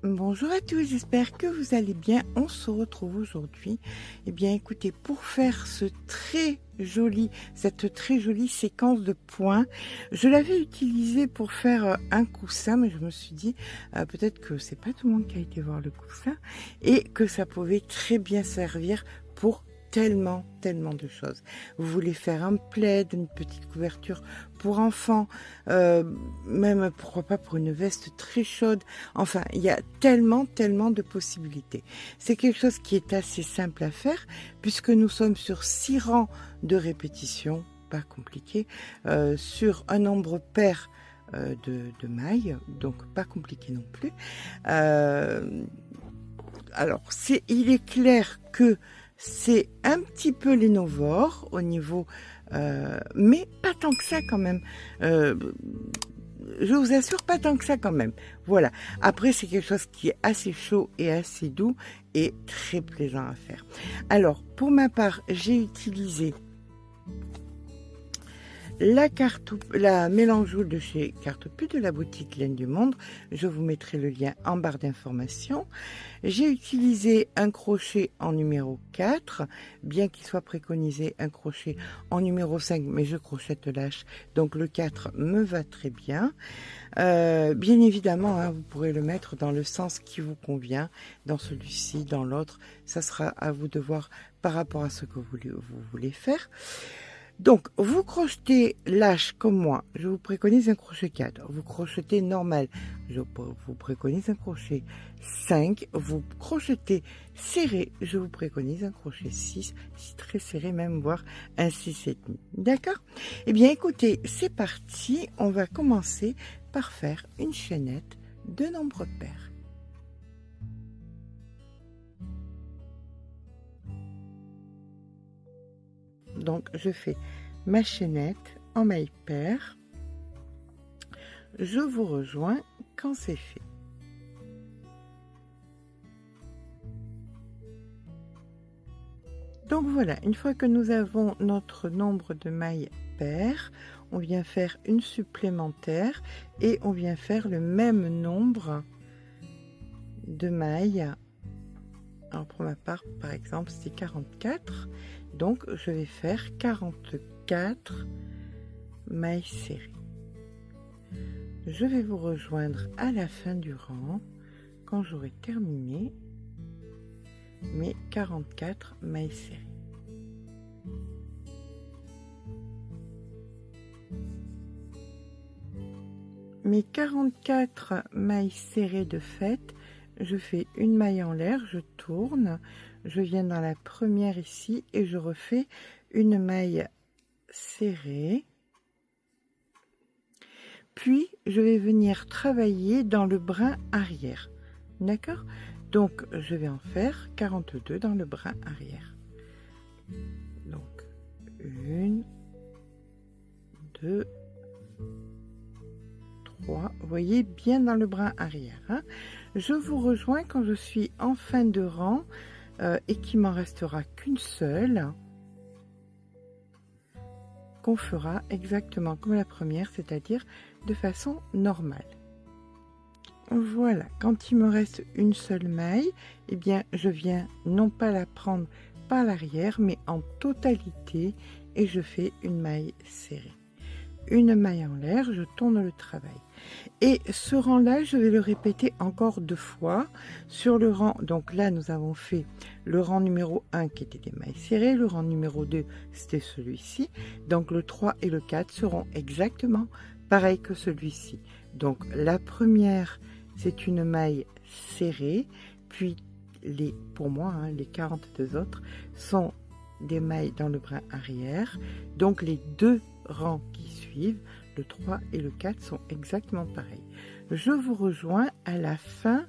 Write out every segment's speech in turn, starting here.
Bonjour à tous, j'espère que vous allez bien. On se retrouve aujourd'hui. Eh bien, écoutez, pour faire cette très jolie séquence de points, je l'avais utilisée pour faire un coussin, mais je me suis dit peut-être que c'est pas tout le monde qui a été voir le coussin et que ça pouvait très bien servir pour tellement de choses. Vous voulez faire un plaid, une petite couverture pour enfants, même pourquoi pas pour une veste très chaude. Enfin, il y a tellement de possibilités. C'est quelque chose qui est assez simple à faire puisque nous sommes sur 6 rangs de répétition, pas compliqué, sur un nombre pair de mailles, donc pas compliqué non plus. Alors, il est clair que c'est un petit peu l'énovore au niveau, mais pas tant que ça quand même. Je vous assure, pas tant que ça quand même. Voilà. Après, c'est quelque chose qui est assez chaud et assez doux et très plaisant à faire. Alors, pour ma part, j'ai utilisé la mélangeoule de chez Cartopus de la boutique Laine du Monde. Je vous mettrai le lien en barre d'informations. J'ai utilisé un crochet en numéro 4, bien qu'il soit préconisé un crochet en numéro 5, mais je crochette lâche, donc le 4 me va très bien. Bien évidemment, hein, vous pourrez le mettre dans le sens qui vous convient, dans celui-ci, dans l'autre. Ça sera à vous de voir par rapport à ce que vous voulez faire. Donc, vous crochetez lâche comme moi, je vous préconise un crochet 4. Vous crochetez normal, je vous préconise un crochet 5. Vous crochetez serré, je vous préconise un crochet 6, si très serré même, voire un 6,5. D'accord? Eh bien, écoutez, c'est parti. On va commencer par faire une chaînette de nombre pair. Donc, je fais ma chaînette en maille paire. Je vous rejoins quand c'est fait. Donc voilà, une fois que nous avons notre nombre de mailles paires, on vient faire une supplémentaire et on vient faire le même nombre de mailles. Alors pour ma part, par exemple, c'est 44. Donc je vais faire 44 mailles serrées. Je vais vous rejoindre à la fin du rang quand j'aurai terminé mes 44 mailles serrées. Mes 44 mailles serrées de fait, je fais une maille en l'air, je tourne, je viens dans la première ici et je refais une maille serrée. Puis je vais venir travailler dans le brin arrière. D'accord? Donc je vais en faire 42 dans le brin arrière. Donc 1, 2, 3. Vous voyez bien dans le brin arrière. Hein? Je vous rejoins quand je suis en fin de rang et qu'il m'en restera qu'une seule, qu'on fera exactement comme la première, c'est-à-dire de façon normale. Voilà, quand il me reste une seule maille, eh bien je viens non pas la prendre par l'arrière, mais en totalité et je fais une maille serrée. Une maille en l'air, je tourne le travail. Et ce rang-là, je vais le répéter encore 2 fois sur le rang. Donc là, nous avons fait le rang numéro 1 qui était des mailles serrées, le rang numéro 2, c'était celui-ci. Donc le 3 et le 4 seront exactement pareils que celui-ci. Donc la première, c'est une maille serrée, puis pour moi, hein, les 42 autres sont des mailles dans le brin arrière. Donc les 2 rangs qui suivent, le 3 et le 4 sont exactement pareils. Je vous rejoins à la fin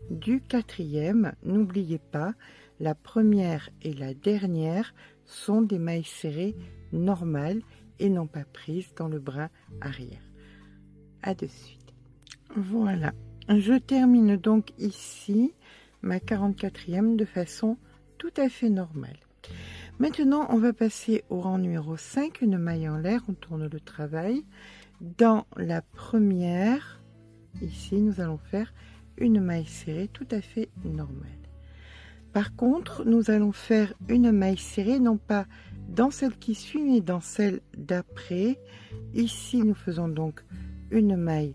du 4e. N'oubliez pas, la première et la dernière sont des mailles serrées normales et non pas prises dans le brin arrière. À de suite. Voilà, je termine donc ici ma 44e de façon tout à fait normale. Maintenant, on va passer au rang numéro 5, une maille en l'air, on tourne le travail. Dans la première, ici, nous allons faire une maille serrée tout à fait normale. Par contre, nous allons faire une maille serrée, non pas dans celle qui suit, mais dans celle d'après. Ici, nous faisons donc une maille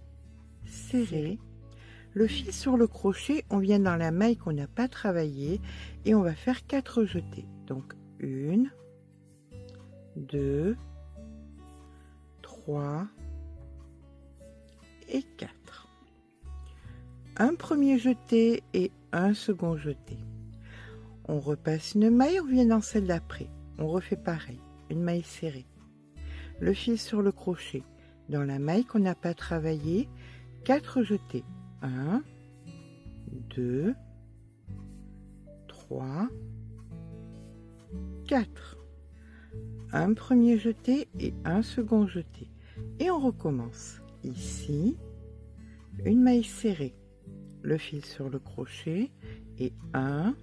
serrée. Le fil sur le crochet, on vient dans la maille qu'on n'a pas travaillée et on va faire 4 jetés. Donc 1, 2, 3 et 4. Un premier jeté et un second jeté. On repasse une maille, on revient dans celle d'après. On refait pareil, une maille serrée. Le fil sur le crochet, dans la maille qu'on n'a pas travaillée, 4 jetés. 1, 2, 3, 4. Un premier jeté et un second jeté. Et on recommence. Ici, une maille serrée. Le fil sur le crochet et 1,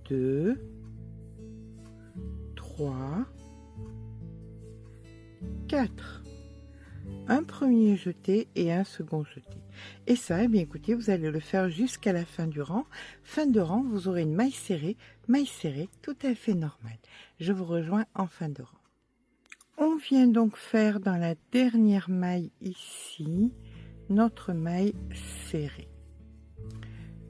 2, 3, 4. Un premier jeté et un second jeté. Et ça, eh bien écoutez, vous allez le faire jusqu'à la fin du rang. Fin de rang, vous aurez une maille serrée tout à fait normale. Je vous rejoins en fin de rang. On vient donc faire dans la dernière maille ici, notre maille serrée.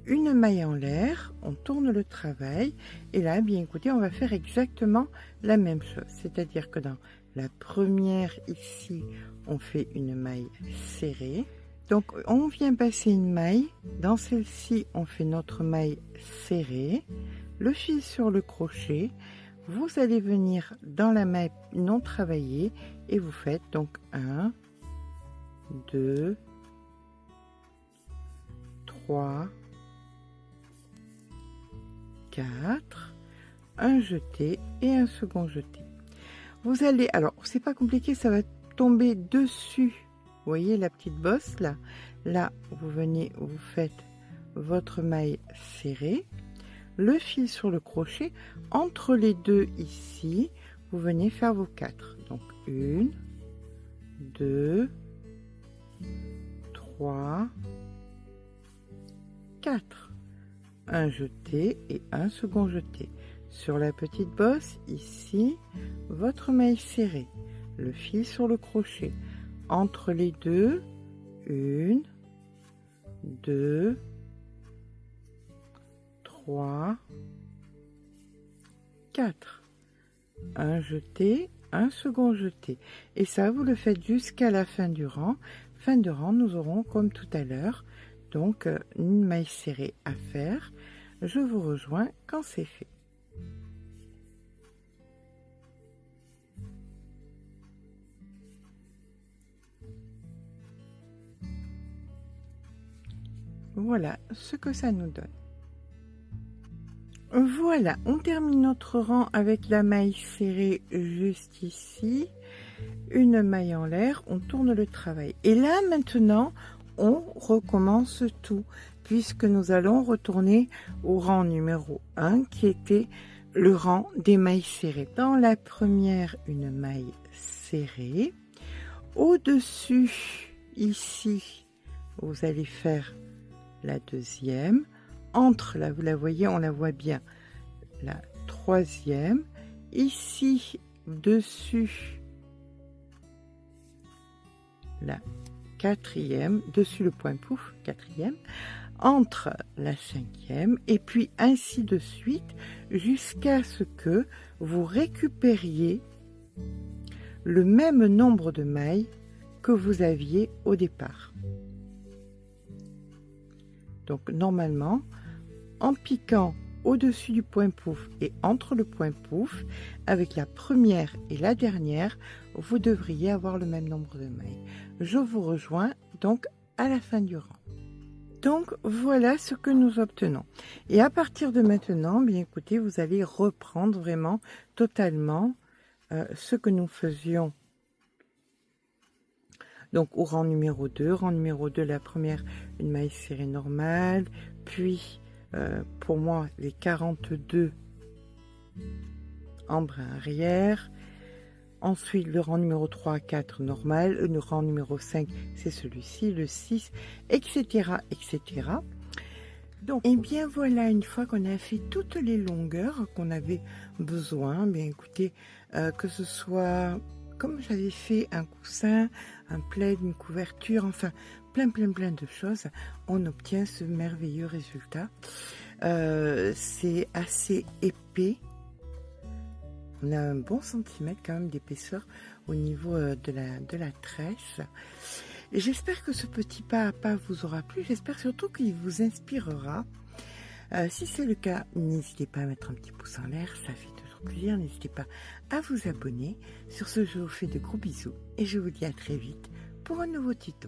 Une maille en l'air, on tourne le travail et là, bien écoutez, on va faire exactement la même chose. C'est-à-dire que dans la première ici, on fait une maille serrée. Donc on vient passer une maille, dans celle-ci on fait notre maille serrée, le fil sur le crochet, vous allez venir dans la maille non travaillée et vous faites donc 1, 2, 3, 4, un jeté et un second jeté. Vous allez, alors c'est pas compliqué, ça va tomber dessus. Vous voyez la petite bosse là, là vous venez, vous faites votre maille serrée, le fil sur le crochet, entre les deux ici, vous venez faire vos 4. Donc 1, 2, 3, 4. Un jeté et un second jeté. Sur la petite bosse ici, votre maille serrée, le fil sur le crochet, entre les deux, 1, 2, 3, 4. Un jeté, un second jeté. Et ça, vous le faites jusqu'à la fin du rang. Fin de rang, nous aurons, comme tout à l'heure, donc une maille serrée à faire. Je vous rejoins quand c'est fait. Voilà ce que ça nous donne. Voilà, on termine notre rang avec la maille serrée juste ici, une maille en l'air, on tourne le travail. Et là maintenant, on recommence tout, puisque nous allons retourner au rang numéro 1, qui était le rang des mailles serrées. Dans la première, une maille serrée. Au-dessus, ici, vous allez faire la deuxième. Entre là, vous la voyez, on la voit bien, la troisième. Ici, dessus, la quatrième, dessus le point pouf, quatrième, entre la cinquième, et puis ainsi de suite, jusqu'à ce que vous récupériez le même nombre de mailles que vous aviez au départ. Donc normalement, en piquant au-dessus du point pouf et entre le point pouf, avec la première et la dernière, vous devriez avoir le même nombre de mailles. Je vous rejoins donc à la fin du rang. Donc voilà ce que nous obtenons. Et à partir de maintenant, bien écoutez, vous allez reprendre vraiment totalement ce que nous faisions. Donc au rang numéro 2, la première, une maille serrée normale, puis pour moi les 42 en brin arrière, Ensuite, le rang numéro 3, 4, normal. Le rang numéro 5, c'est celui-ci, le 6, etc., etc. Donc, et bien voilà, une fois qu'on a fait toutes les longueurs qu'on avait besoin, bien écoutez, que ce soit comme j'avais fait un coussin, un plaid, une couverture, enfin plein de choses, on obtient ce merveilleux résultat. C'est assez épais. On a un bon centimètre quand même d'épaisseur au niveau de la tresse. Et j'espère que ce petit pas à pas vous aura plu. J'espère surtout qu'il vous inspirera. Si c'est le cas, n'hésitez pas à mettre un petit pouce en l'air, ça fait toujours plaisir. N'hésitez pas à vous abonner. Sur ce, je vous fais de gros bisous et je vous dis à très vite pour un nouveau tuto.